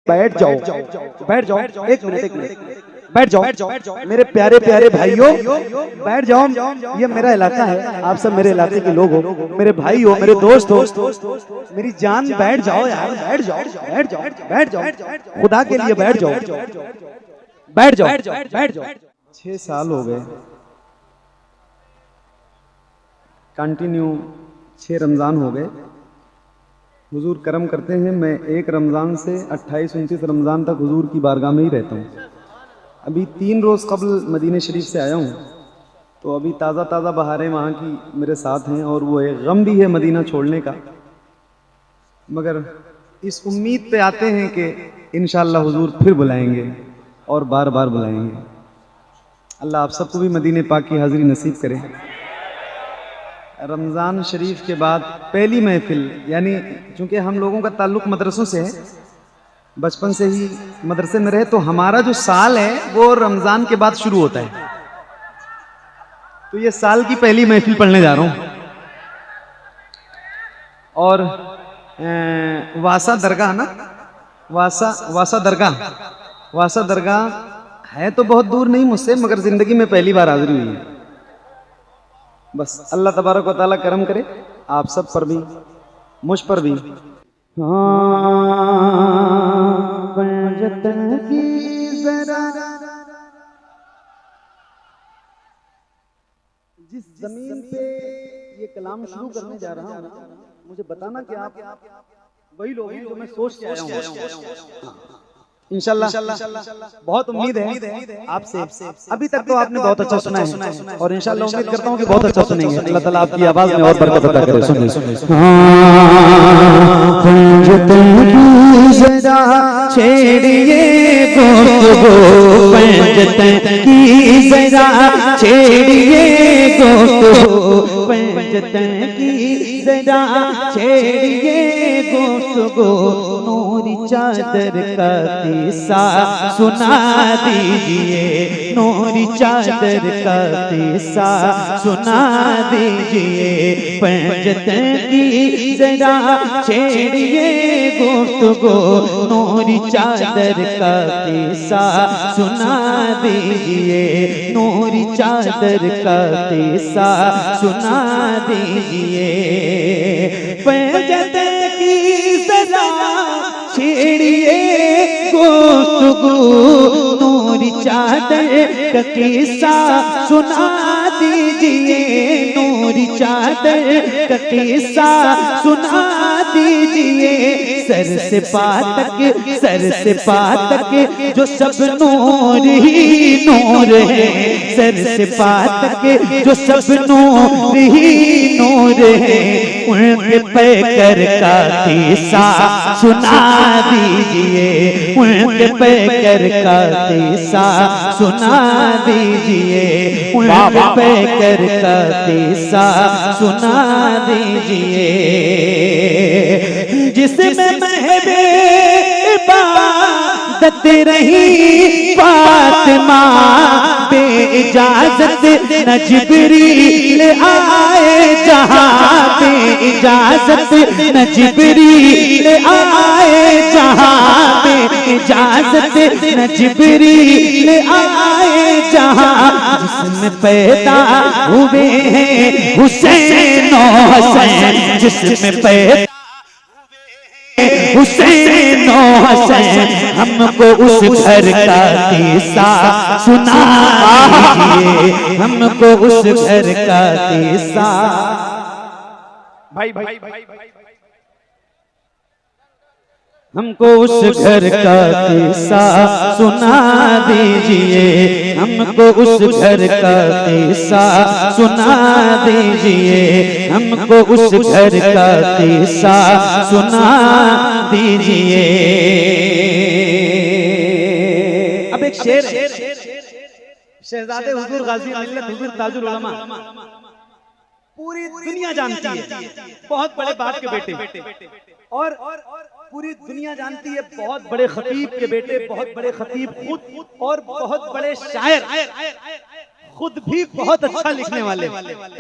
बैठ जाओ, बैठ जाओ, एक मिनट, बैठ जाओ मेरे प्यारे प्यारे भाइयों, बैठ जाओ। ये मेरा इलाका है, आप सब मेरे इलाके के लोग हो, मेरे भाई हो, मेरे दोस्त हो, मेरी जान, बैठ जाओ यार, बैठ जाओ, बैठ जाओ, बैठ जाओ, खुदा के लिए बैठ जाओ, बैठ जाओ, बैठ जाओ। 6 साल हो गए कंटिन्यू, 6 रमज़ान हो गए। हुजूर करम करते हैं, मैं एक रमज़ान से 28-29 रमज़ान तक हुजूर की बारगाह में ही रहता हूँ। अभी 3 रोज़ कबल मदीने शरीफ से आया हूँ, तो अभी ताज़ा ताज़ा बहारें वहाँ की मेरे साथ हैं, और वो एक गम भी है मदीना छोड़ने का, मगर इस उम्मीद पे आते हैं कि इंशाअल्लाह हुजूर फिर बुलाएंगे और बार बार बुलाएंगे। अल्लाह आप सबको भी मदीने पाक की हाज़िरी नसीब करे। रमज़ान शरीफ के बाद पहली महफिल, यानी चूँकि हम लोगों का ताल्लुक़ मदरसों से है, बचपन से ही मदरसे में रहे, तो हमारा जो साल है वो रमज़ान के बाद शुरू होता है। तो ये साल की पहली महफिल पढ़ने जा रहा हूँ। और वासा दरगाह ना, वासा दरगाह है तो बहुत दूर नहीं मुझसे, मगर ज़िंदगी में पहली बार हाज़िरी हुई है। बस अल्लाह तबारक व तआला करम करे आप सब पर भी, मुझ पर भी। जिस जमीन पे ये कलाम शुरू करने जा रहा हूँ, मुझे बताना कि आप वही लोग हैं जो मैं सोच के आया हूँ। इंशाल्लाह बहुत उम्मीद है आपसे। अभी तक तो आपने बहुत अच्छा सुना है, और इंशाल्लाह उम्मीद करता हूँ कि बहुत अच्छा सुनेंगे। अल्लाह ताला आपकी आवाज में और बरकत अता करे। सुनिए छेड़िए पंजतन की जरा, छेड़िए पंजतन की जरा, छेड़िए गुफ्तगू नूरी चादर का किस्सा सुना दीजिए, नूरी चादर का किस्सा सुना दीजिए। पंजतन की जरा छेड़िए गुफ्तगू नूरी चादर का किस्सा सुना दीजिए, नूरी चादर का किस्सा सुना दीजिए। पंजतन की जरा छेड़िए गुफ्तगू नूरी चादर का किस्सा सुना दीजिए, नूरी चादर का किस्सा सुना दीजिए। सर से पातक जो सब नूर ही नूर है, सर से पातक जो सब नूर ही नूर है, उनके पैकर का किस्सा सुना दीजिए, उनके पैकर का किस्सा सुना दीजिए, उनके पैकर का किस्सा सुना दीजिए। जिसमें महबे इबादत रही फातिमा, बेइजाजत न जिब्रील आए जहां, बेइजाजत न जिब्रील आए जहां, बेइजाजत न जिब्रील आए जहां। जिसमें पैदा हुए हैं हुसैन और हसन, जिसमें पैदा हुसैन और हसन, हमको उस घर का किस्सा सुना दीजिए, हमको उस घर का किस्सा। भाई हमको उस घर का किस्सा सुना दीजिए, हमको उस घर का किस्सा सुना दीजिए, हमको उस घर का किस्सा सुना दीजिए। अब एक शेर है, शहजादे हुजूर गाजी मिल्लत हुजूर ताजुल उलमा, पूरी दुनिया जानती है, बहुत बड़े बाप के बेटे, और पूरी दुनिया जानती है बहुत बड़े खतीब के बेटे, बहुत बड़े खतीब खुद और बहुत बड़े शायर खुद भी बहुत अच्छा लिखने वाले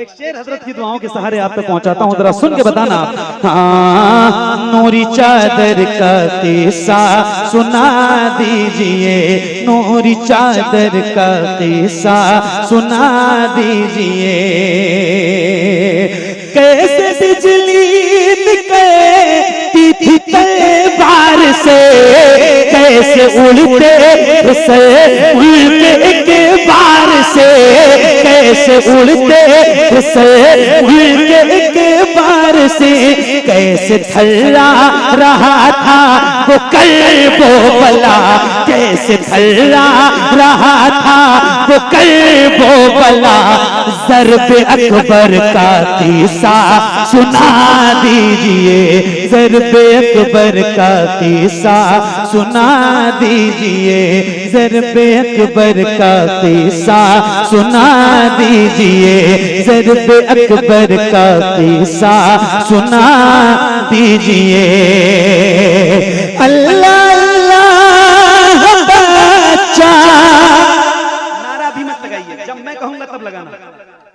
एक शेर हजरत की दुआओं के सहारे आप तक पहुंचाता हूं, जरा सुन के बताना। हाँ, नूरी चादर का किस्सा सुना दीजिए, नूरी चादर का किस्सा सुना दीजिए। कैसे बिजली निकलती थी तलवार से, कैसे उड़ते से उड़ते के बार से, कैसे उड़ते से उड़ते के बार से, कैसे थर्रा रहा था वो कल्बो बला, कैसे थर्रा रहा था वो कल्बो बला। ज़र्ब अकबर का किस्सा सुना दीजिए, ज़र्ब अकबर का किस्सा सुना दीजिए, ज़र्ब अकबर का किस्सा सुना दीजिए, ज़र्ब अकबर का किस्सा सुना दीजिए। अल्लाह अल्लाह बच्चा, नारा भी मत लगाइए, जब मैं कहूंगा तब लगाना।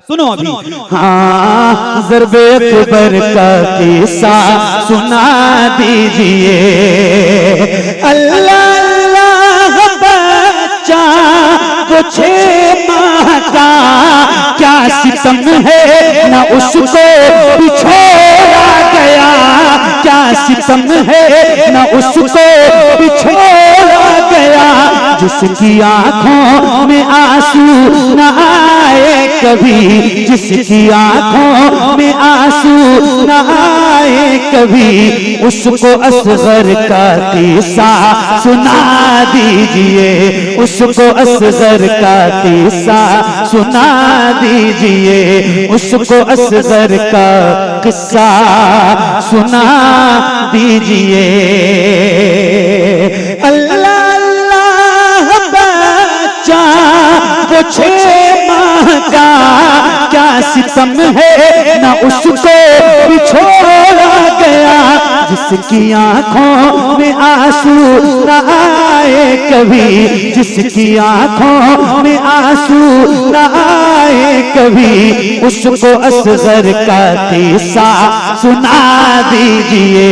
सुनो अभी। हाँ, ज़र्ब अकबर का किस्सा सुना दीजिए। अल्लाह अल्लाह बच्चा वो 6 माह का क्या सितम है ना उसको बिछोड़ा गया, क्या सितम है ना उसको बिछोड़ा गया। जिसकी आंखों में आंसू न आए कभी, जिसकी आंखों में आंसू न आए कभी, उसको असगर का किस्सा सुना दीजिए, उसको असगर का किस्सा सुना दीजिए, उसको असगर का किस्सा सुना दीजिए। अल्लाह वो 6 माह का क्या सितम है ना उसको बिछोड़ा गया। जिसकी आंखों में आंसू न आए कभी, जिसकी आंखों में आंसू न आए कभी, उसको असगर का किस्सा सुना दीजिए,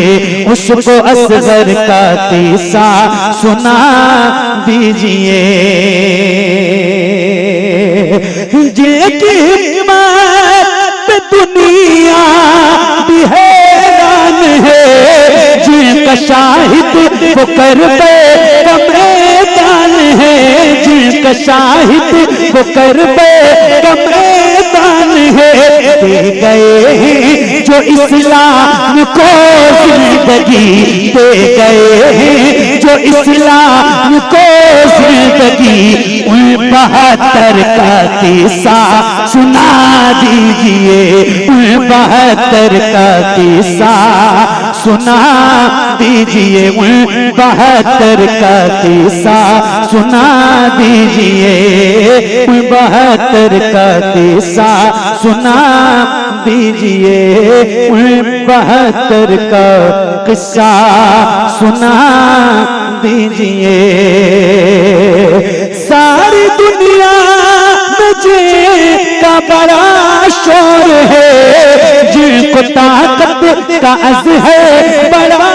उसको असगर का किस्सा सुना दीजिए। जिनकी हिम्मत पे दुनिया भी हैरान है, जिनका शाहिद वो करबे का मैदान है, जिनका शाहिद वो करबे का मैदान है। दे गए हैं जो इस्लाम को जिंदगी, दे गए हैं जो इस्लाम को जिंदगी, उन 72 का किस्सा सुना दीजिए, उन 72 का किस्सा सुना दीजिए, उन 72 का किस्सा सुना दीजिए, उन 72 का किस्सा सुना दीजिए, उन 72 का किस्सा सुना दीजिए। सारी दुनिया में जिनका बड़ा शोर है, जिनको ताकत का अज़ है बड़ा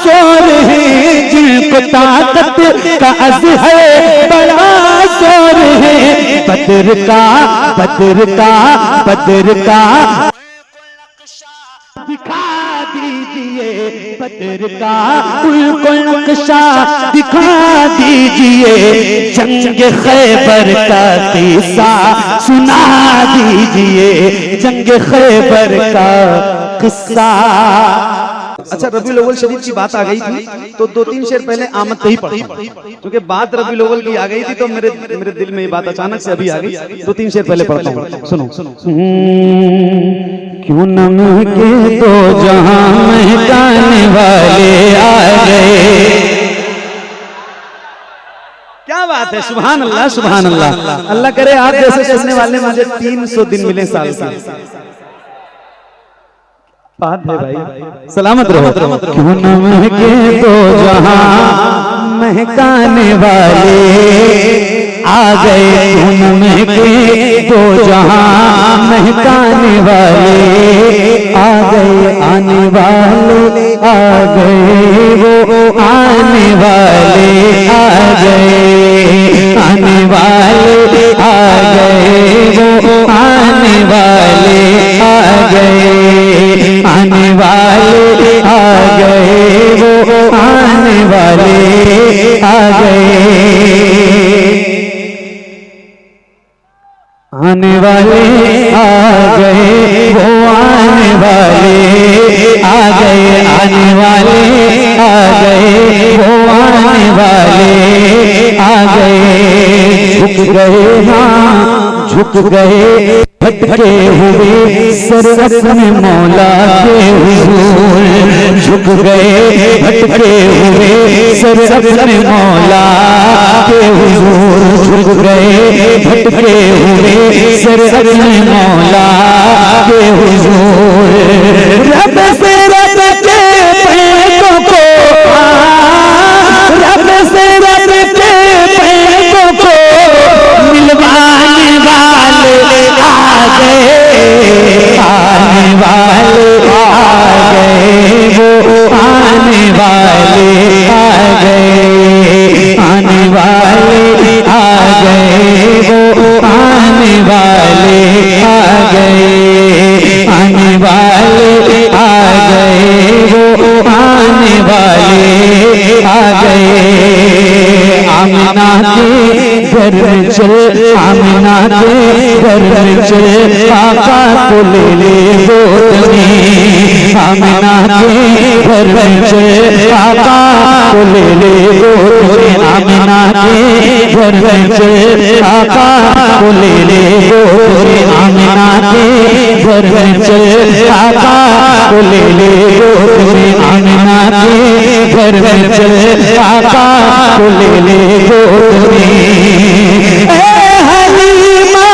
जोर है, जिनको ताकत का अज़ है बड़ा जोर है। बदर का बदर का बदर का दिखा दीजिए, बदर का उनको नक्शा दिखा दीजिए, जंग खैबर का किस्सा सुना दीजिए, जंग खैबर का किस्सा। अच्छा, रबीउल अव्वल शरीफ की बात आ गई थी तो 2-3 शेर पहले आमद पे ही पढ़ता हूं, क्योंकि बात रबीउल अव्वल की आ गई थी तो मेरे दिल में ये बात अचानक से अभी आ गई। 2-3 शेर पहले पढ़ता हूं, सुनो। क्यों नम के दो जहां महकाने वाले आ गए। क्या बात है, सुभान अल्लाह सुभान अल्लाह। अल्लाह करे आप जैसे सुनने वाले मुझे 300 दिन मिले साल का। बात है भाई, सलामत रहो। क्यों न महके दो जहां महकाने वाले आ गए धुन में के दो जहां महकाने वाले, आ गए आने वाले, आ गए वो आने वाले, आ गए आने वाले, आ गए वो आने वाले, आ गए आने वाले, आ गए वो आने वाले, आ गए आने वाले, आ गए वो आने वाले, आ गए आने वाले, आ गए वो आने वाले, आ गए झुक गए, हाँ झुक गए भटके हुए सर अपने मौला के हुजूर, झुक गए भटके हुए सर अपने मौला के हुजूर, झुक गए भटके हुए सर अपने मौला के हुजूर। रब से रब के पैरों को, रब से रब के पैरों को मिलवाने वाले आ गए, आने वाले आ गए वो आने वाले, आ गए आने वाले, आ गए वो आने वाले, आ गए आने वाले, आ गए वो आने वाले, आ गए आमिना के घर में चल, आमिना के घर में चल, आका को ले ले गोद में, आमिना के घर में चल, आका को ले ले गोद में, आमिना के घर में चल, आका को ले ले गोद में, आमिना के घर में चल, आका को ले ले गोद में, आमिना के घर में चल, आका को ले ले गोद में। ए हलीमा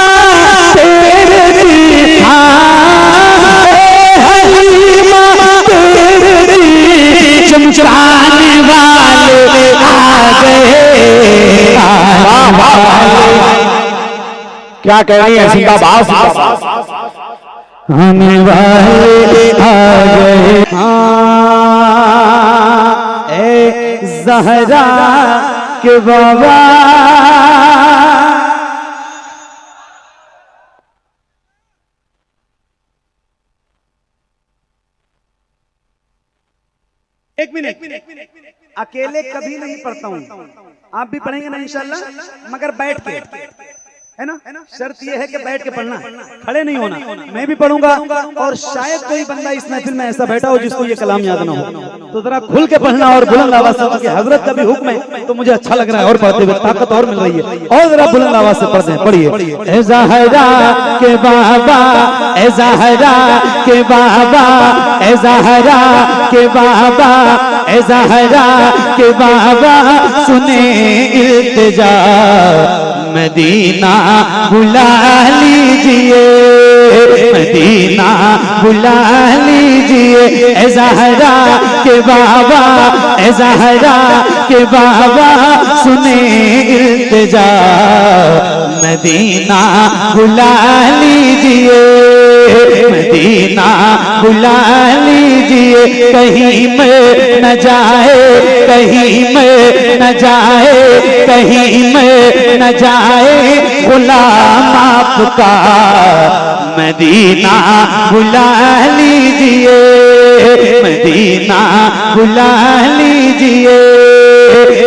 तेरे दिल, हाँ ए हलीमा तेरे दिल चमचाने वाले आ गए, आने वाले। क्या कह रही है जिंदाबाद, आने वाले आ गए, हाँ ए ज़हरा के बाबा। एक मिनट, अकेले कभी नहीं पढ़ता हूँ, आप भी पढ़ेंगे ना इंशाल्लाह, मगर बैठ के, है ना, शर्त ये है कि बैठ के पढ़ना, खड़े नहीं होना। मैं भी पढ़ूंगा और शायद कोई बंदा इस महफिल में ऐसा बैठा हो जिसको ये कलाम याद ना हो, तो जरा खुल के पढ़ना और बुलंद आवाज से, क्योंकि हजरत का भी हुक्म है तो मुझे अच्छा लग रहा है और पढ़ते हुए ताकत और मिल रही है, और जरा बुलंद आवाज से पढ़ते हैं। पढ़िए। ए ज़हरा के बाबा, ए ज़हरा के बाबा, ए ज़हरा के बाबा, ए ज़हरा के बाबा सुने इल्तिजा, मदीना बुला लीजिए, मदीना बुला लीजिए। ए ज़हरा के बाबा, ए ज़हरा के बाबा सुने इल्तिजा, मदीना बुला लीजिए, मदीना बुला लीजिए। कहीं में न जाए, कहीं में न जाए, कहीं में न जाए गुलाम आपका, मदीना बुला लीजिए, मदीना बुला लीजिए,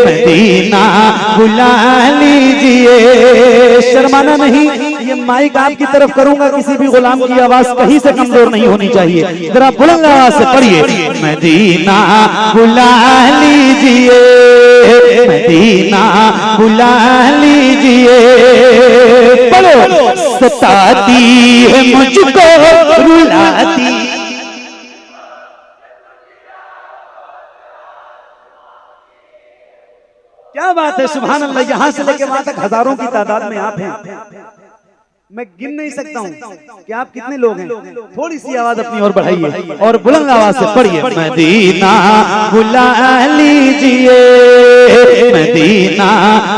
मदीना बुला लीजिए। शर्माना नहीं, ये माइक आपकी तरफ करूंगा, किसी भी गुलाम की आवाज कहीं से कमजोर नहीं होनी चाहिए, जरा बुलंद आवाज से पढ़िए। मदीना बुला लीजिए, मदीना बुला लीजिए। पढ़ो। सताती है मुझको रुलाती, क्या बात है, सुभान अल्लाह। यहां से लेकर वहां तक हजारों की तादाद में आप हैं। मैं गिन नहीं सकता हूँ कि आप कितने लोग हैं। थोड़ी सी आवाज अपनी और बढ़ाइए और बुलंद आवाज से पढ़िए। मदीना बुला लीजिए, मदीना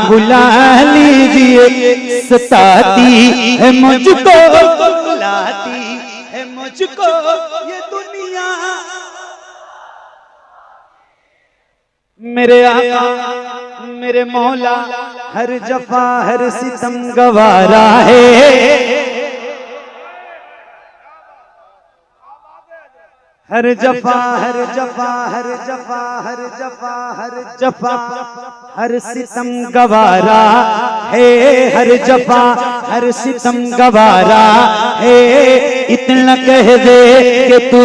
बुला लीजिए, सताती है मुझको, बुलाती है मुझको ये दुनिया। मेरे आका मेरे मौला हर जफा हर सितम गवारा है, हर जफा हर जफा हर जफा हर जफा हर जफा हर सितम गवारा है, हर जफा हर सितम गवारा है। इतना कह दे कि तू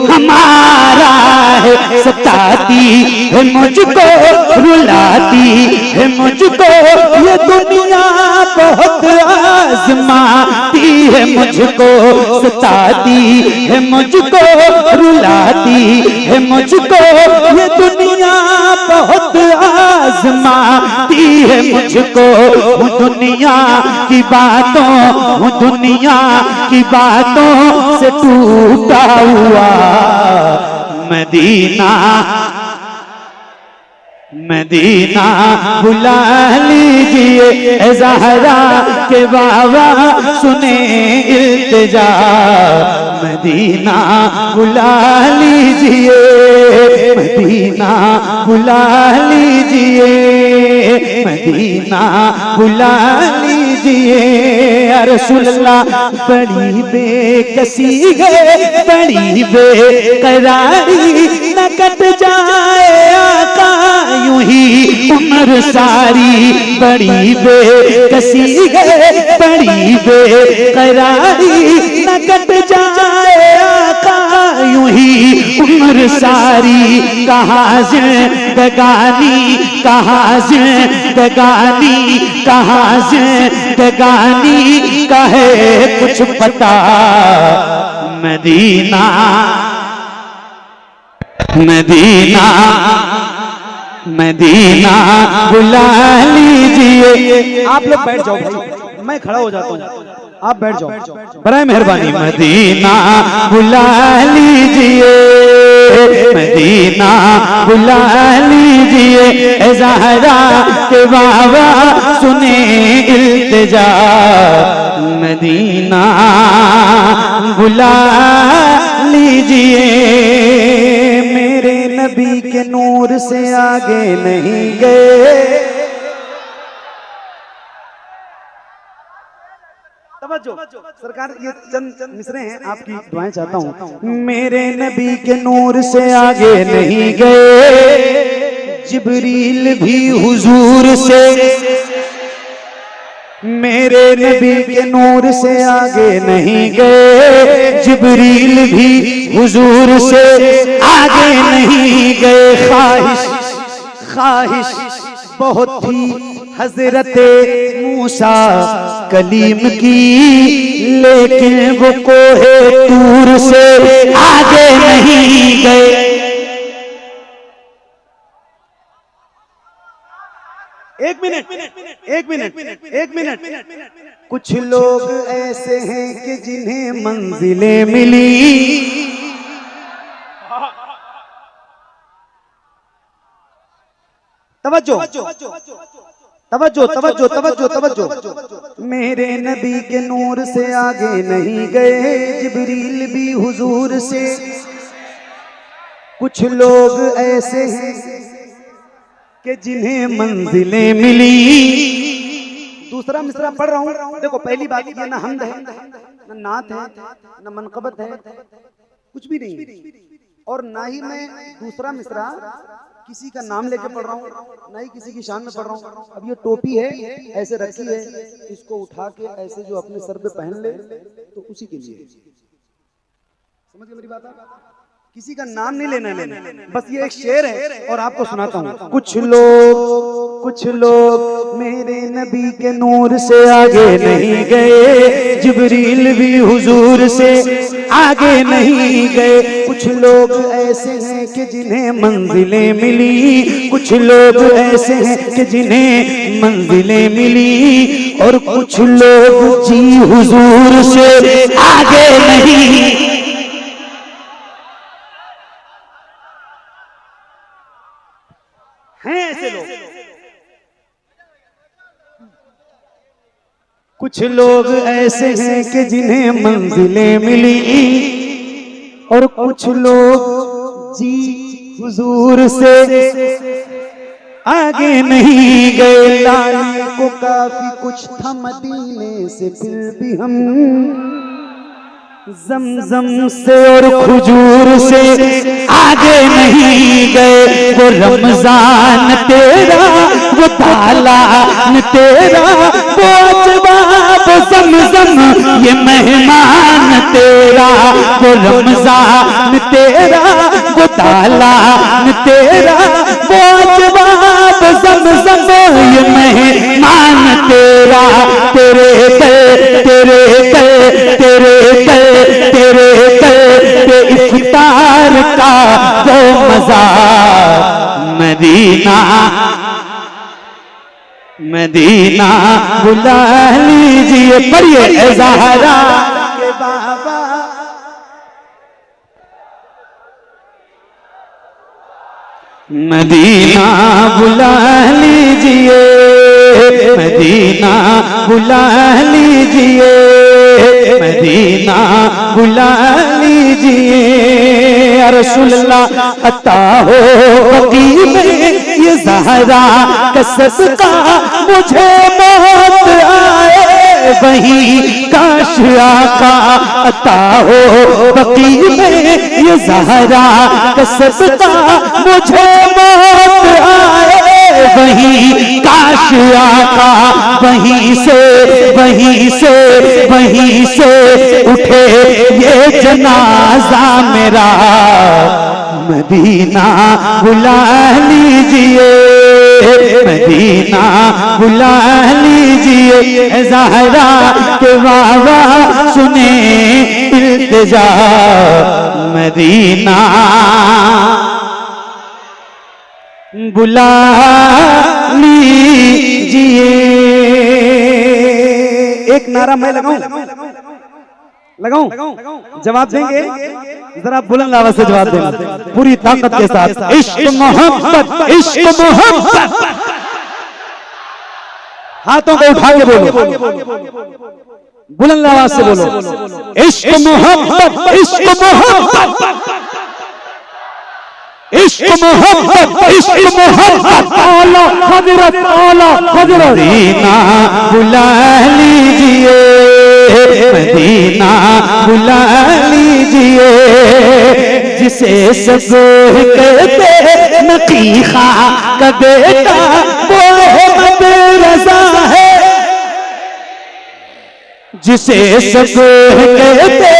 हमारा है, सताती है मुझको, रुलाती है मुझको ये दुनिया, बहुत आजमाती है मुझको, सताती है मुझको, रुलाती है मुझको ये दुनिया, बहुत आजमाती है मुझको। दुनिया की बातों, दुनिया की बातों से टूटा हुआ मदीना, मदीना बुला लीजिए, ए ज़हरा के बाबा सुने इल्तिजा, मदीना बुला लीजिए, मदीना बुला लीजिए, मदीना बुला लीजिए। या रसूल अल्लाह बड़ी बेकसी है, बड़ी बेकरारी न कट जाए आका यूं ही उम्र सारी, बड़ी बेकसी है, बड़ी बेकरारी न कट जाए आका यूं ही उम्र सारी। कहाँ जिंदगानी, कहाँ जिंदगानी, कहाँ जिंदगानी का है कुछ पता, मदीना मदीना मदीना बुला लीजिए। आप लोग बैठ जाओ भाई, मैं खड़ा हो जाता हूँ, आप बैठ जाओ बराए मेहरबानी। मदीना बुला लीजिए, मदीना बुला लीजिए, ए ज़हरा के बाबा सुने इल्तिजा, मदीना बुला लीजिए। मेरे नबी के नूर से आगे नहीं गए। सरकार ये चंद मिसरे हैं, आपकी दुआएं चाहता हूँ। मेरे नबी के नूर से आगे नहीं गए, जिब्रील भी हुजूर से, मेरे नबी के नूर से आगे नहीं गए, जिब्रील भी हुजूर से आगे नहीं गए। ख्वाहिश ख्वाहिश बहुत थी हजरते मूसा कलीम की, लेकिन वो कोहे तूर से आगे नहीं गए। एक मिनट एक मिनट एक मिनट। कुछ लोग ऐसे हैं कि जिन्हें मंजिलें मिली, तवज्जो तवज्जो तवज्जो तवज्जो तवज्जो। मेरे नबी के नूर से आगे नहीं गए, जिब्रील भी हुजूर से। कुछ लोग ऐसे हैं कि जिन्हें मंजिलें मिली। दूसरा मिसरा पढ़ रहा हूँ, देखो पहली बात ये ना हमद है, ना नात है, ना मनकबत है, कुछ भी नहीं। और ना ही मैं दूसरा मिसरा किसी का नाम लेके पढ़ रहा हूँ, ना ही किसी की शान में पढ़ रहा हूँ। अब ये टोपी है ऐसे रखी है, इसको उठा के ऐसे जो अपने सर पे पहन ले तो उसी के लिए। समझ गए मेरी बात? किसी का नाम नहीं लेना, बस ये एक शेर है और आपको सुनाता हूँ। कुछ लोग मेरे नबी के नूर से आगे नहीं गए, जिब्रील भी हुजूर से आगे नहीं गए। कुछ लोग ऐसे हैं कि जिन्हें मंजिलें मिली, कुछ लोग ऐसे हैं कि जिन्हें मंजिलें मिली, और कुछ लोग जी हुजूर से आगे नहीं। हैं ऐसे लोग। कुछ लोग ऐसे हैं कि जिन्हें मंजिलें मिली, और कुछ लोग जी हुजूर से आगे नहीं गए। लाने को काफी कुछ था मदीने से, फिर भी हम जमजम से और खजूर से आगे नहीं गए। वो रमजान तेरा, वो तालान तेरा, वो अजवाब ज़मज़म ये मेहमान तेरा। वो रमजान तेरा, वो तालान तेरा, वो अजवाब ज़मज़म ये मेहमान तेरा। तेरे दर तेरे दर तेरे दर तेरे दर पे इफ्तार का वो मजा। मदीना मदीना बुला लीजिए। पढ़िए ज़हरा के बाबा। मदीना बुला लीजिए, मदीना बुला लीजिए, मदीना बुला लीजिए। या रसूलल्लाह अता हो बकी में ये ज़हरा का सदका, मुझे मौत आए वही काश आका अता हो बकी में ये ज़हरा का सदका, मुझे मौत आए वही काश आका। वहीं से वहीं से वहीं से उठे ये जनाजा मेरा। मदीना बुला लीजिए, मदीना बुला लीजिए। ज़हरा के बाबा सुने इल्तिजा। मदीना बुला लीजिए। एक नारा मैं लगाऊं? जवाब देंगे? जरा बुलंद आवाज से जवाब देना पूरी ताकत के साथ। इश्क मोहब्बत, इश्क मोहब्बत। हाथों को उठा के बोलो, बुलंद आवाज से बोलो। इश्क मोहब्बत, इश्क मोहब्बत, इश्क मोहब्बत, इश्क मोहब्बत। आला हजरत, आला हजरत। मदीना बुला लीजिए, मदीना बुला लीजिए। जिसे सब कहते नकीखा का बेटा वो अहमद रज़ा है। जिसे सब कहते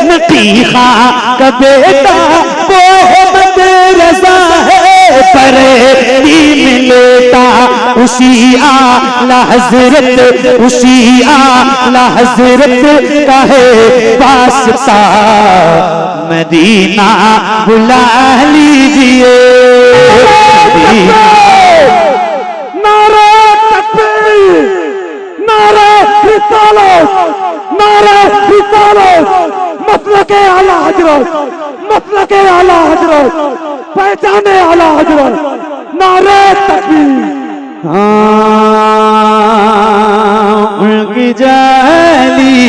नकीखा का बेटा वो अहमद रज़ा है। बरेली में लेटा उसी आला हजरत, उसी आला हजरत का है वास्ता। मदीना बुला लीजिए। नारा तकबीर, नारा रिसालत, नारा रिसालत। मसलके आला हजरत, मसलके आला हजरत, पहचाने आला हजरत। नारे तकबीर। उनकी जाली,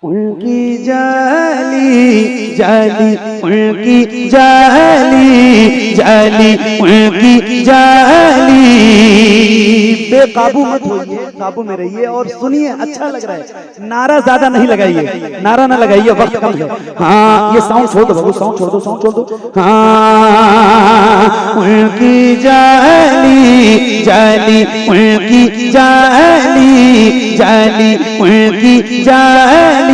उनकी जाली जाली, उनकी जाली जाली, उनकी जाली। बेकाबू मत होइए, काबू में रहिए और सुनिए। अच्छा लग रहा है, नारा ज्यादा नहीं लगाइए, नारा ना लगाइए, वक्त कम है। हाँ ये साउंड छोड़ दो बाबू, साउंड छोड़ दो, साउंड छोड़ दो। हाँ उनकी जाली जाली, उनकी जाली जाली, उनकी जाली।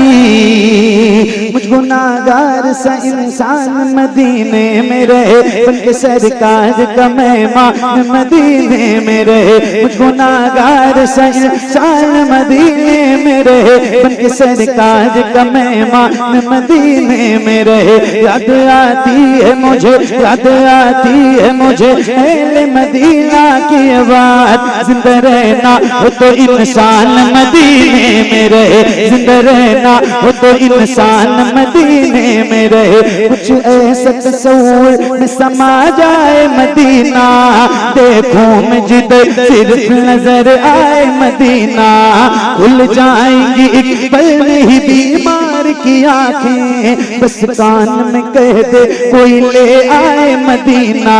मुझ गुनाहगार सा इंसान इंसान मदीने में रहे, उनके सरकार का मेहमान मदीने में रहे, मुझ गुनाहगार सा इंसान मदीने में रहे, उनके सरकार का मेहमान मदीने में रहे। याद आती है मुझे, याद आती है मुझे अहले मदीना की बात, जिंदा रहना हो तो इंसान मदीने में रहे, जिंदा रहना हो तो इंसान मदीने में रहे। कुछ ऐसा तस्वीर में समा जाए मदीना, देखूं मैं जिधर सिर्फ नजर आए मदीना, खुल जाएंगी एक पल में ही बीमार की आंखें, बस कान में कह दे कोई ले आए मदीना।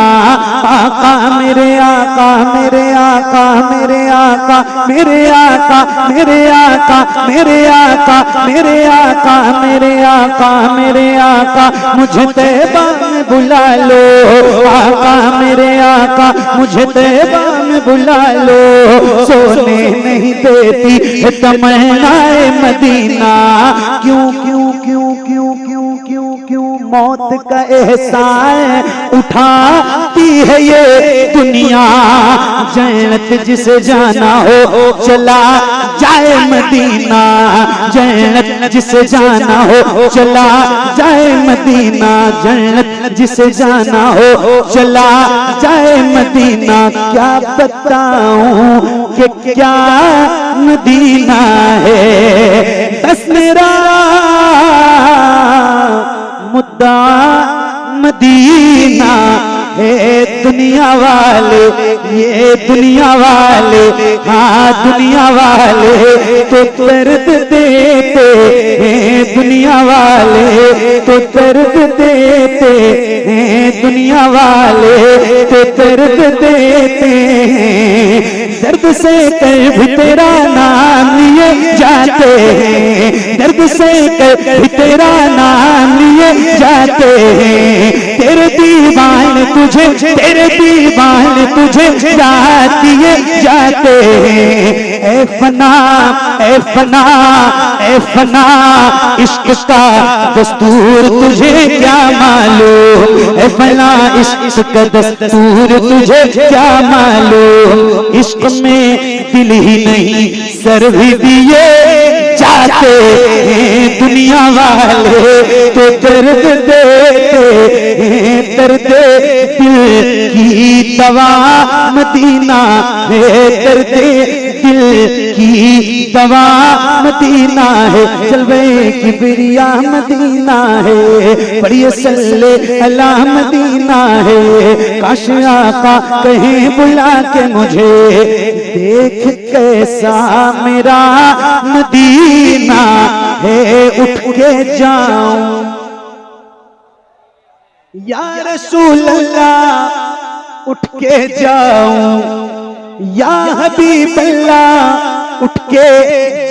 आका मेरे आका मेरे आका मेरे आका मेरे आका मेरे आका मेरे आका मेरे आका मेरे आका मेरे आका, मुझे तैबा में बुला लो। आका मेरे आका मुझे तैबा में बुला लो। सोने नहीं देती है तमन्नाए मदीना, क्यों क्यों क्यों क्यों क्यों क्यों क्यों मौत का एहसास उठाती है ये दुनिया। जन्नत जिसे जाना हो चला जाए मदीना, जन्नत जिसे जाना हो चला जाए मदीना, जन्नत जिसे जाना हो चला जाए मदीना। क्या बताऊं कि क्या मदीना है, बस मेरा मुद्दा मदीना है। दुनिया वाले ये दुनिया वाले, हाँ दुनिया वाले तो दर्द देते हैं, दुनिया वाले तो दर्द देते हैं, दुनिया वाले तो दर्द देते हैं। दर्द से कर भी तेरा नाम लिए जाते हैं, दर्द से कर भी तेरा नाम लिए जाते हैं। तेरे दीवान तुझे, तेरे दीवान तुझे याद दिए जाते हैं। ए फना ए फना ए फना, इश्क का दस्तूर तुझे क्या मालूम, ए फना इश्क का दस्तूर तुझे क्या मालूम। इश्क में दिल ही नहीं सर भी दिए जाते हैं, दुनिया वाले तो दर्द देते हैं, दर्द दिल की दवा मदीना है, दर्द दिल की दवा मदीना है। जलवे की बिरिया मदीना है, बड़ी सल्ले अला मदीना है। काश आका कहीं बुला के मुझे देख कैसा मेरा मदीना है, उठ के जाऊं या रसूल अल्लाह, उठ के जाऊं या हबीब अल्लाह, उठ के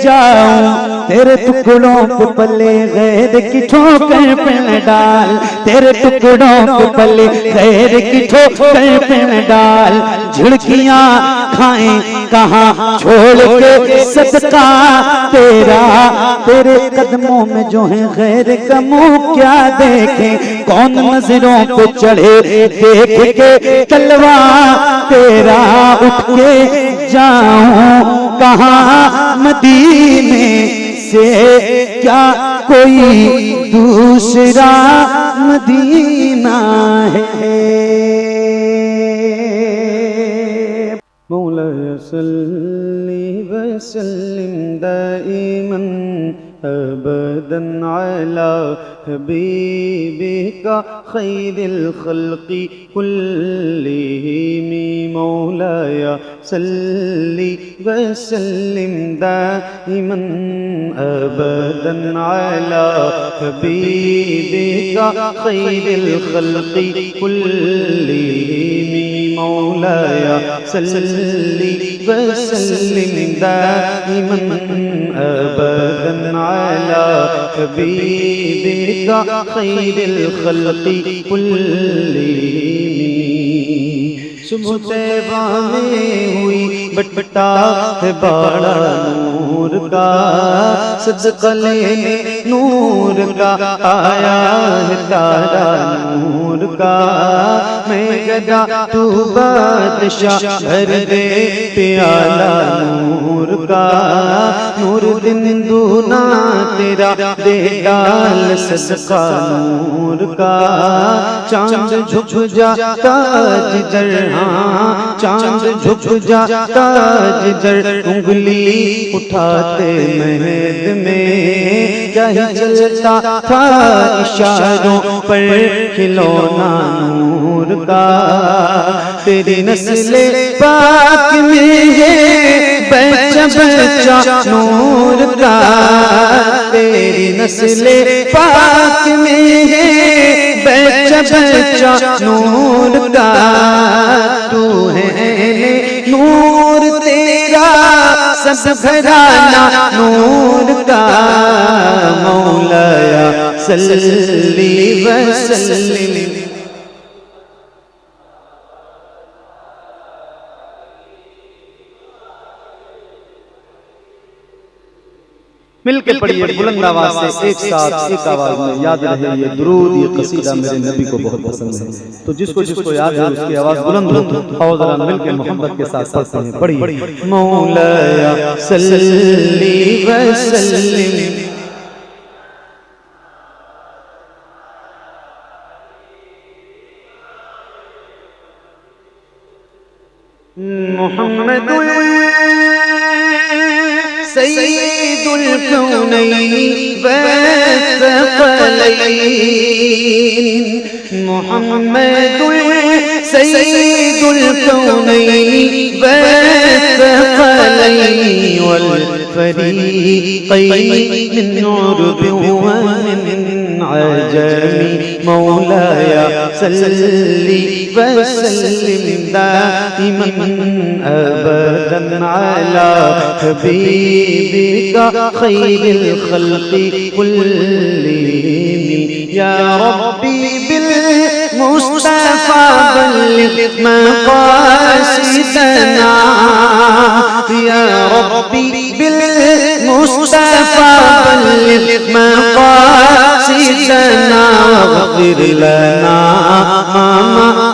जाऊं। तेरे टुकड़ों पे पले गैर की ठोकर पे न डाल, तेरे टुकड़ों पे पले गैर की ठोकर पे न डाल। झिड़कियां खाएं कहाँ छोड़ के सदका तेरा, तेरे कदमों में जो है गैर का मुंह क्या देखें। कौन नजरों पे चढ़े देख के तलवा तेरा, उठ के जाऊं कहाँ मदीने से क्या कोई दूसरा मदीना है। मौला सल्ली व सल्लिम दाइमन अबदन अला हबीबिका खैरिल खल्क़ि कुल्लिहिम। मौलाया सल्ली व सल्लिम दाइमन अबदन अला हबीबिका खैरिल खल्क़ि कुल्लिहिम। मौलाया सल्ली व सल्लिम दाइमन अबदन अला हबीबिका खैरिल खल्क़ि कुल्लिहिम। सुबह तैबा में हुई बटबटा है बड़ा नूर नूर का, सदका लेने नूर का, आया है तारा नूर का। मैं गदा तू बादशाह, भर दे प्याला नूर का। नूर दिन दूना तेरा दे डाल सदका नूर का। चांद झुक जाता जिधर, हाँ चांद झुक जाता जिधर, उंगली उठाते महद में कहीं चलता था इशारों पर खिलौना नूर का। तेरी नस्ले पाक में है बच्चा बच्चा नूर का। तेरी नस्ले पाक में है बच्चा बच्चा नूर का। तू है नूर तेरा सब घराना नूर का। मौलाया सल्ली व सल्लिम। मिलके पढ़िए बुलंद आवाज से, एक साथ एक आवाज में। याद रहे ये दुरूद, ये कसीदा मेरे नबी को बहुत पसंद है। तो जिसको जिसको याद है उसकी आवाज बुलंद हो और जरा मिलके मोहब्बत के साथ पढ़ते हैं। पढ़िए मौलाया सल्ली व सल्लिम। मुहम्मदुल सय्यिदुल कौनैन व सकलैन। मुहम्मदुल सय्यिदुल कौनैन व सकलैन वल फरीक़ैन मिन उर्ब व मिन अजम। मौलाया सल्ली व सल्लिम दाइमन अबदन अला हबीबिका खैरिल खल्क़ि कुल्लिहिम। या रब्बी बिल मुस्तफा बल्लिग मक़ासिदना। या रब्बी बिल मुस्तफा बल्लिग मक़ासिदना वग़फिर लना मा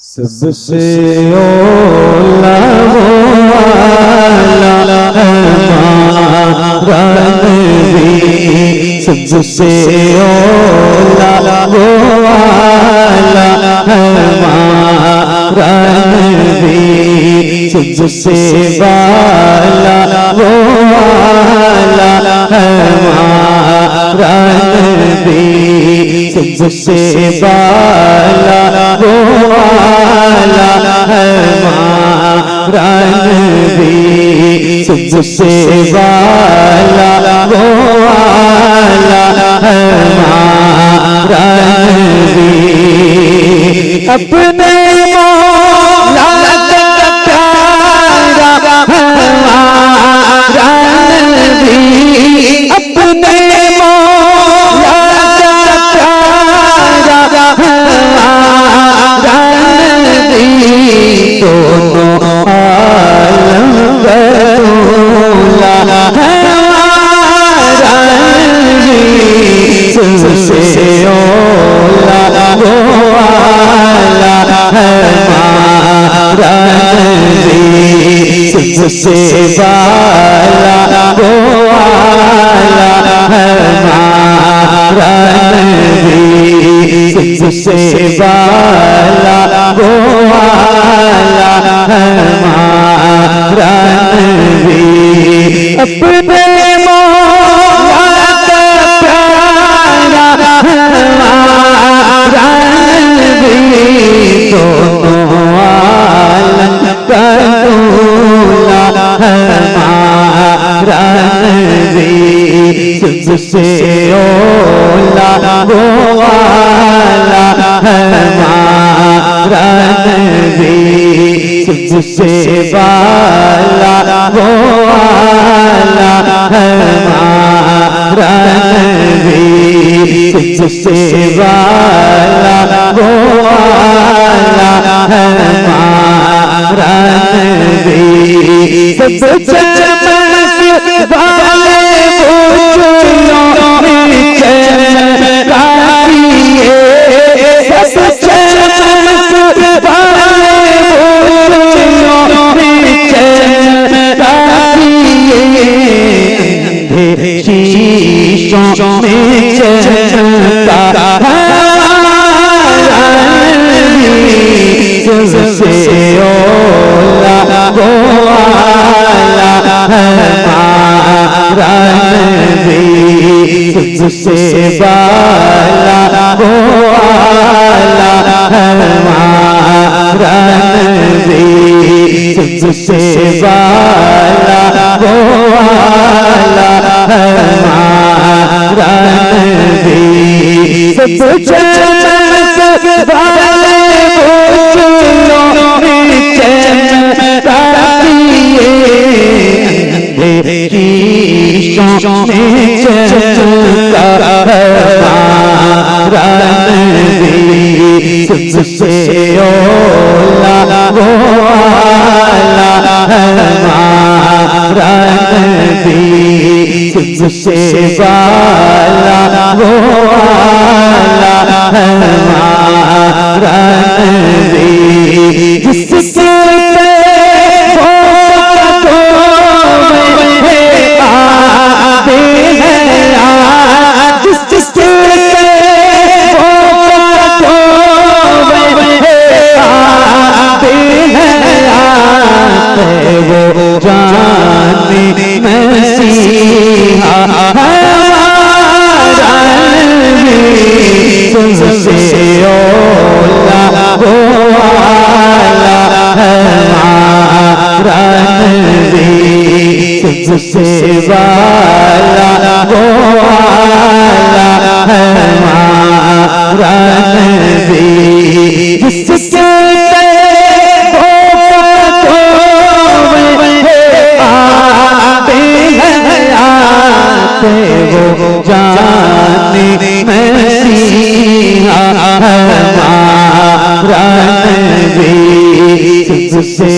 सबसे औला वो वाला हमारा नबी। सबसे औला वो वाला हमारा नबी। सबसे वाला वो वाला हमारा नबी। सबसे वाला वो वाला हमारा नबी। सबसे वाला वो वाला हमारा नबी। अपने मौला का प्यारा हमारा नबी। अपने मौला का प्यारा हमारा नबी। दोनों आलम बतौला हमारा नबी। सबसे औला वो वाला हमारा नबी। सबसे वाला वो वाला हमारा नबी। सबसे वाला वो वाला हमारा नबी। अपने मौला का प्यारा हमारा नबी सबसे ओला वो वाला हमारा नबी सबसे वाला वो वाला हमारा नबी सबसे वाला वो वाला हमारा नबी सब चमक वाले फूलों में चमकाइए सब चमक वाले फूलों में चमकाइए शीशों में चमका सबसे ओला वो वाला हमारा नबी सबसे वाला वो वाला हमारा नबी सबसे वाला वो वाला हमारा नबी सब चमक वाले फूलों में चमकाइए शीशों में चमका हमारा नबी सबसे ओला वो वाला हमारा नबी सबसे वाला वो वाला हमारा नबी जिसके सबसे ओला वो वाला हमारा नबी सबसे वाला वो वाला हमारा नबी जिसके वो जाने मसीहा हमारा नबी सबसे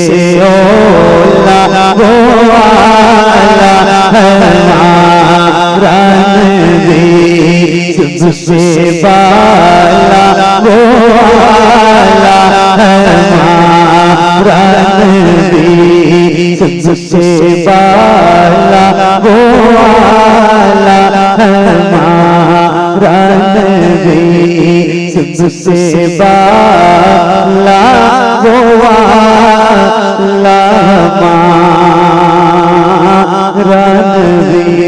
ओला वो वाला हमारा नबी सबसे वाला वो वाला हमारा नबी सबसे वाला वो वाला हमारा नबी सबसे वाला वो वाला हमारा नबी।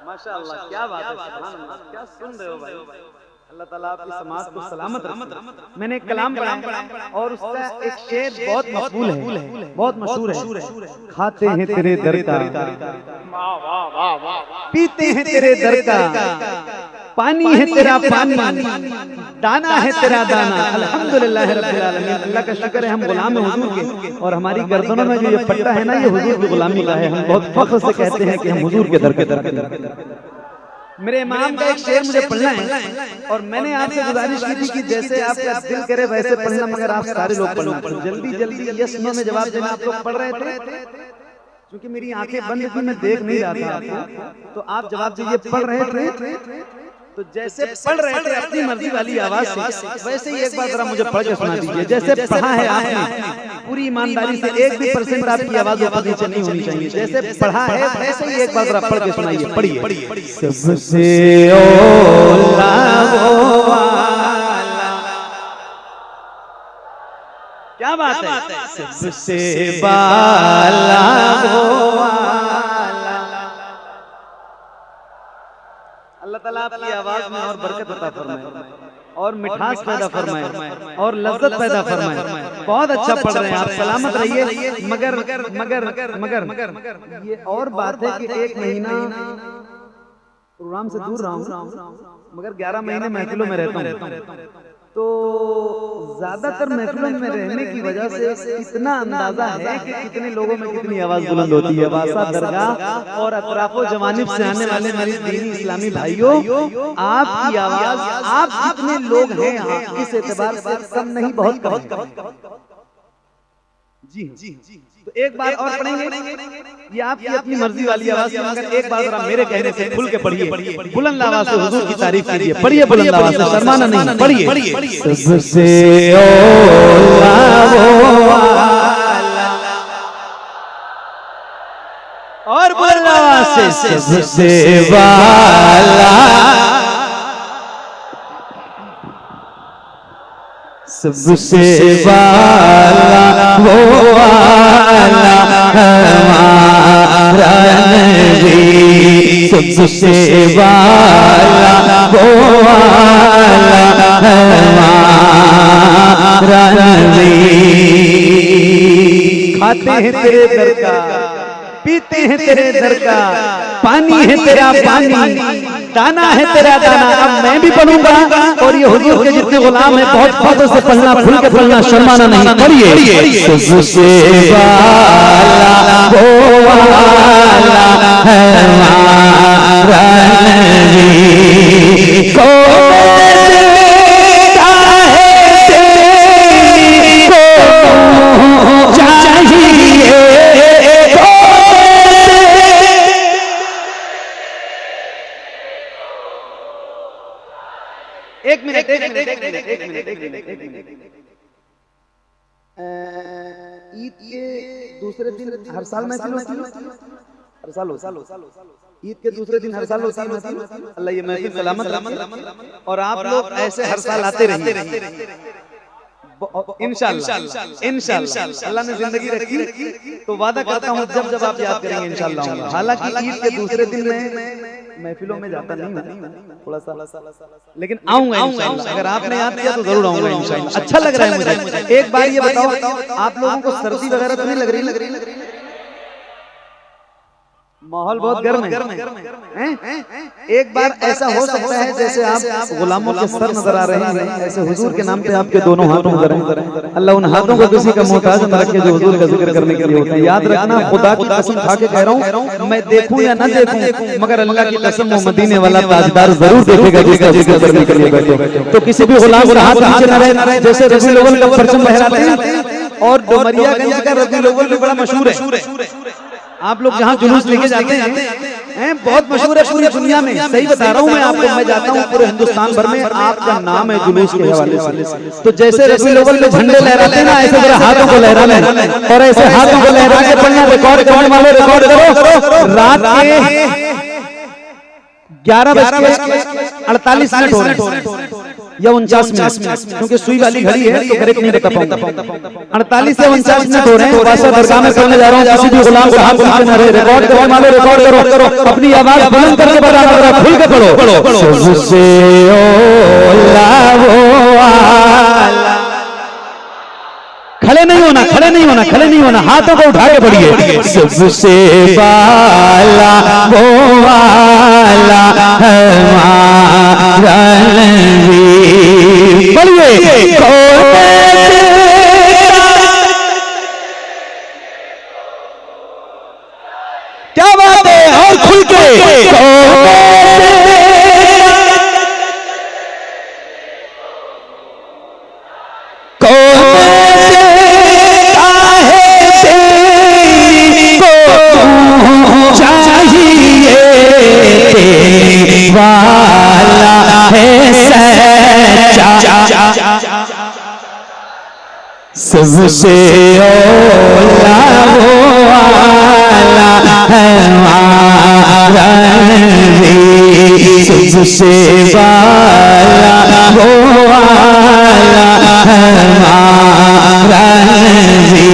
माशाअल्लाह, क्या बात है, सुभान अल्लाह, क्या सुन रहे हो भाई। अल्लाह ताला आपकी समाज को सलामत रखे। मैंने एक कलाम पढ़ा और उसका एक शेर बहुत मकबूल है, बहुत मशहूर है। खाते हैं तेरे दर का, पीते हैं तेरे दर का, पानी है तेरा पानी, दाना है तेरा दाना। अल्हम्दुलिल्लाह रब्बिल आलमीन। अल्लाह का शुक्र है हम गुलाम हैं हुजूर के, और हमारी गर्दनों में जो ये पट्टा है ना, ये हुजूर की गुलामी का है। हम बहुत फख्र से कहते हैं कि हम हुजूर के दर के दर के दर। मेरे इमाम का एक शेर मुझे पढ़ना है, और मैंने आपसे गुजारिश की थी कि जैसे आपका दिल करे वैसे पढ़ना, मगर आप सारे लोग पढ़ना। जल्दी जल्दी यस नो में जवाब देना। आप लोग पढ़ रहे थे, क्योंकि मेरी आंखें बंद थी, मैं देख नहीं रहा था आपको, तो आप जवाब दीजिए। पढ़ रहे थे तो जैसे पढ़ रहे थे अपनी मर्जी वाली आवाज से, वैसे ही एक बार जरा मुझे पढ़ के सुना दीजिए। जैसे पढ़ा है आपने पूरी ईमानदारी से, 1 भी % आपकी आवाज ऊपर नीचे नहीं होनी चाहिए। जैसे पढ़ा है वैसे ही एक बार जरा पढ़ के सुनाइए। पढ़िए। सबसे ओला वो वाला, क्या बात है, सबसे वाला वो वाला। अल्लाह ताला आपकी आवाज में और बरकत अता फरमाए। और मिठास पैदा फरमाए और लज्जत पैदा फरमाए। बहुत अच्छा पढ़ रहे हैं आप, सलामत रहिए। मगर मगर मगर मगर ये और बात है कि एक महीना प्रोग्राम से दूर रहा हूँ, मगर 11 महीने महफिलों में रहता हूँ, तो ज्यादातर महफिलों में रहने की वजह से इतना अंदाजा है कि कितने लोगों में कितनी आवाज बुलंद होती है। वासा दरगाह और अतराफो जवानिब से आने वाले मेरे दीनी इस्लामी भाइयों, आपकी आवाज, आप जितने लोग हैं यहाँ, इस एतबार से कम नहीं, बहुत कम। जी तो एक बार और पढ़ेंगे, ये आपकी अपनी मर्जी वाली आवाज है, मगर एक बार जरा मेरे कहने से खुल के पढ़िए, बुलंद आवाज से हुजूर की तारीफ कीजिए। पढ़िए बुलंद आवाज से, शर्माना नहीं, पढ़िए। सबसे औला और बुलंद आवाज से, सबसे वाला, सबसे वाला वो वाला हमारा नबी, सबसे वाला वो वाला हमारा नबी। खाते हैं तेरे दर का, पीते हैं तेरे दर का, पानी है तेरा पानी, दाना है तेरा दाना। अब मैं भी पढ़ूंगा और ये हुजूर के जितने गुलाम हैं बहुत फादर से पढ़ना, खुल के पढ़ना, शर्माना नहीं, पढ़िए। सबसे वाला वो वाला हमारा नबी, कौन देता है तेरी को चाहिए, एक मिनट ईद के दूसरे दिन हर साल महफिल होती है, हर साल ईद के दूसरे दिन हर साल होती है। अल्लाह ये महफिल सलामत रखे और आप लोग ऐसे हर साल आते रहिए इंशाअल्लाह। इंशाअल्लाह अल्लाह ने जिंदगी रखी तो वादा करता हूँ जब जब आप याद करेंगे इंशाअल्लाह। हालांकि ईद के दूसरे दिन में महफिलों में जाता नहीं हूँ थोड़ा सा, लेकिन आऊंगा इंशाअल्लाह। अगर आपने याद किया तो जरूर आऊंगा इंशाअल्लाह। अच्छा लग रहा है मुझे। एक बार ये बताओ, आप लोगों को सर्दी वगैरह तो नहीं लग रही? माहौल बहुत गर्म है। एक बार ऐसा हो सकता है जैसे आप गुलामों के सर नजर आ रहे हैं, ऐसे हुजूर के नाम पे आपके दोनों हाथों नजर हैं। अल्लाह उन हाथों को किसी का मोहताज न रखे जो हुजूर का जिक्र करने के लिए होते हैं। याद रखना, खुदा की कसम खा के कह रहा हूँ, मैं देखूं या न देखूं, मगर अल्लाह की कसम वो मदीने वाला ताजदार जरूर देखेगा जिसका जिक्र करने के लिए बैठे। तो किसी भी गुलाम का हाथ नीचे न रहे। जैसे रबीउल अव्वल का परचम लहराते हैं और डुमरियागंज का रबीउल अव्वल भी बड़ा मशहूर है। आप लोग जहाँ जुलूस लेके जाते हैं बहुत मशहूर है पूरी दुनिया में। सही बता रहा हूँ मैं आपको, मैं जाता हूँ पूरे हिंदुस्तान भर में, आपका नाम है जुलूस के हवाले से। तो जैसे रबीउल अव्वल में झंडे लहराते हैं ना, ऐसे जरा हाथों को लहराना और ऐसे हाथों को लहरा के पढ़ना। रिकॉर्ड करने वाले रिकॉर्ड करो। रात के 11:48 हो रहे हैं या 49 मिनट, क्योंकि सुई वाली घड़ी है तो करेक्ट नहीं बता पाऊंगा। 48 से 49 मिनट हो रहे हैं। वासा दरगाह में करने जा रहा हूँ। किसी भी गुलाम का हाथ नीचे न रहे। रिकॉर्ड करने वाले रिकॉर्ड करो, अपनी आवाज बुलंद करके बताना, खुल के पढ़ो। सबसे औला वो वाला, खड़े नहीं होना, हाथों को उठा के पढ़िए। सबसे वाला वो वाला हमारा नबी, पढ़िए। क्या बात है, और खुल के वाला है सच्चा, सबसे औला वो वाला हमारा नबी, सबसे वाला वो वाला हमारा नबी,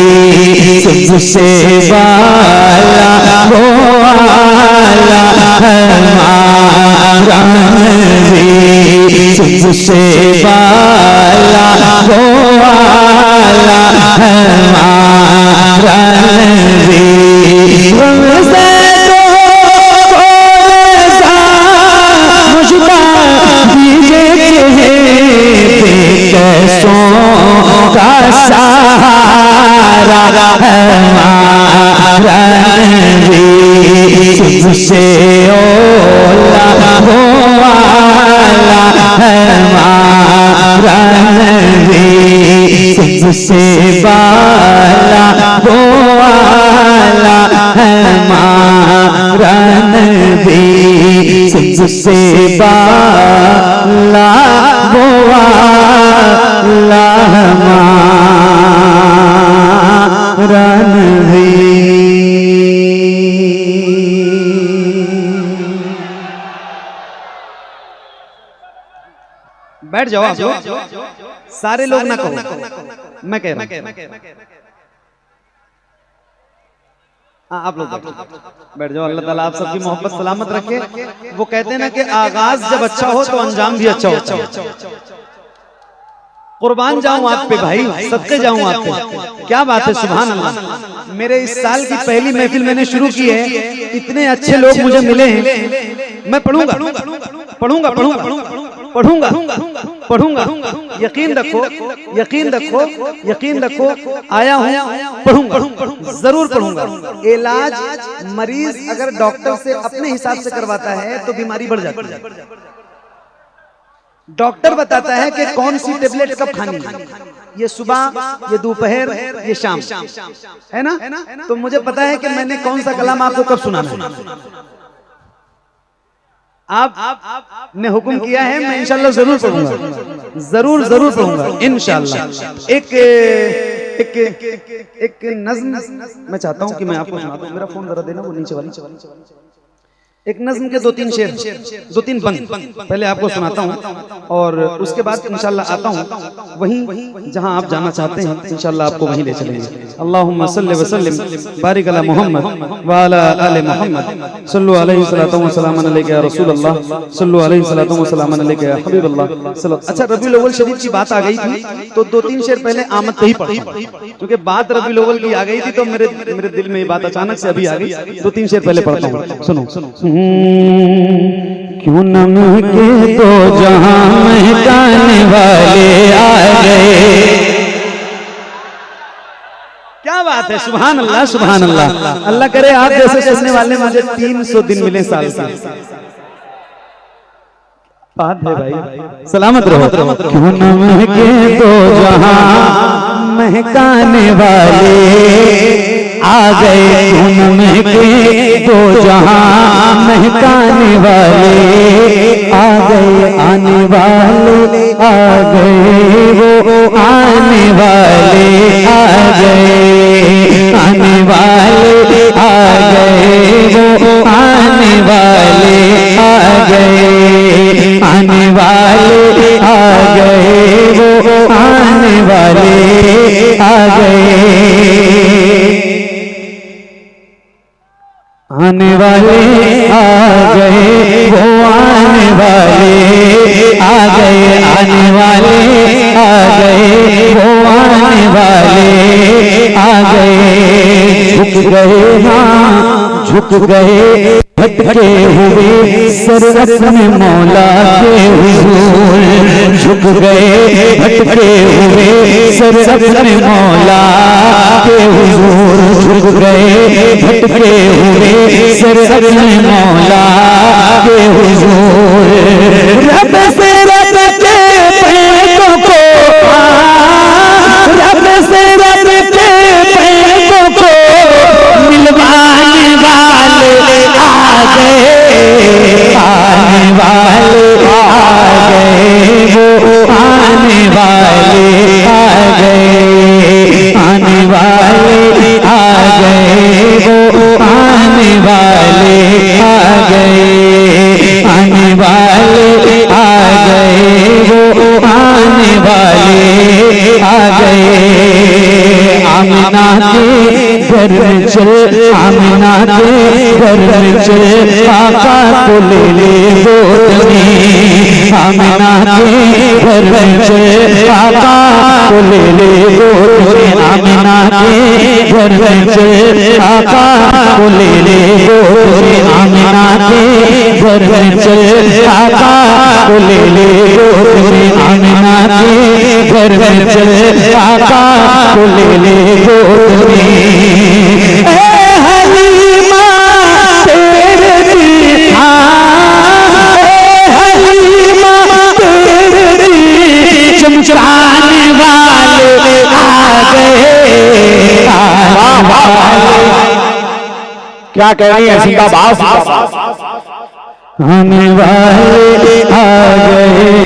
सबसे वाला वो वाला हमारा रणवीर सबसे वाला वो वाला हमारा रणवीर हमसे तो सा मुझका दीजिए कैसों का सहारा हमारा रणवीर सबसे ओला वो वाला हमारा रणवीर सबसे वाला वो वाला हमारा रणवीर सबसे वाला वो वाला हमारा रणवीर। बैठ जाओ आप, सारे लोग ना कहो, मैं कह रहा हूं। हाँ आप लोग बैठ जाओ। अल्लाह ताला आप सबकी मोहब्बत सलामत रखे। वो कहते हैं ना कि आगाज जब अच्छा हो तो अंजाम भी अच्छा हो। कुर्बान जाऊं आप पे भाई, सबके जाऊं आप पे। क्या बात है, सुभान अल्लाह। मेरे इस साल की पहली महफिल मैंने शुरू की है, इतने अच्छे लोग मुझे मिले हैं। मैं पढ़ूंगा पढ़ूंगा पढ़ूंगा पढ़ूंगा पढ़ूंगा, यकीन रखो यकीन रखो यकीन रखो, आया हूं पढ़ूंगा, जरूर पढ़ूंगा। इलाज मरीज अगर डॉक्टर से अपने हिसाब से करवाता है तो बीमारी बढ़ जाती है। डॉक्टर बताता है कि कौन सी टेबलेट कब खानी है, ये सुबह, ये दोपहर, ये शाम, है ना। तो मुझे पता है कि मैंने कौन सा कलाम आपको कब सुनाना है। आप ने हुक्म किया है, मैं इंशाल्लाह जरूर पढ़ूंगा, जरूर जरूर पढ़ूंगा इंशाल्लाह। एक नज्म मैं चाहता हूं कि मैं आपको सुना दूं। मेरा फोन जरा देना, वो नीचे वाली। एक नज्म के 2-3 शेर, 2-3 बंद पहले आपको सुनाता हूँ और उसके बाद इंशाल्लाह आता हूँ वहीं जहाँ आप जाना चाहते हैं, इंशाल्लाह आपको वहीं ले चलेंगे। अल्लाहुम्मा सल्लि व सल्लिम बारिक अला मुहम्मद व अला आले मुहम्मद सल्लु अलैहि सलातु व सलाम अलैका या रसूल अल्लाह सल्लु अलैहि सलातु व सलाम अलैका या हबीब अल्लाह। अच्छा, रबीउल अव्वल शरीफ की बात आ गई थी तो 2-3 शेर पहले आमद पे ही पढ़ा, क्योंकि बात रबीउल अव्वल की आ गई थी तो मेरे दिल में ये बात अचानक से अभी आ गई। 2-3 शेर पहले पढ़ता हूँ, सुनो। क्यों नम के दो जहां महकाने वाले आ गए। क्या बात है, सुभान अल्लाह सुभान अल्लाह। अल्लाह करे आप जैसे सुनने वाले मुझे 300 दिन मिले साल से। बात है भाई, सलामत रहो। क्यों नम के दो जहां महकाने वाले आ गए, क्यों नम के दो जहां महकाने वाले आ गए, आने वाले आ गए, वो आने वाले आ गए, आने वाले आ गए, वो आने वाले आ गए, आने वाले आ गए, वो आने वाले आ गए, आने वाले आ गए, वो आने वाले आ गए, आने वाले आ गए, वो आने वाले आ गए। झुक गए, हाँ झुक गए, भटके हुए सर अपने मौला के हुजूर, झुक गए भटके हुए सर अपने मौला के हुजूर, झुक गए भटके हुए सर अपने मौला के हुजूर। रब से रब के पैरों को, रब से रब के पैरों को मिलवाने वाले आ गए, आने वाले आ गए, वो आने वाले आ गए, आने वाले आ गए, वो आने वाले आ गए, आने वाले आ गए, वो आने वाले आ गए। आमिना के घर में चल, आमिना के घर में चल, आका को ले ले गोद में। आमिना के घर में चल, आका को ले ले गोद में। आमिना के घर में चल, आका को ले ले गोद में। आमिना के घर में चल, आका को ले ले गोद में। आमिना के घर में चल, आका को ले ले गोद में। ए हलीमा तेरे दिल, हलीमा तेरे दिल चमचाने वाले आ गए। क्या कह रही है जिंदाबाद। आने वाले आ गए।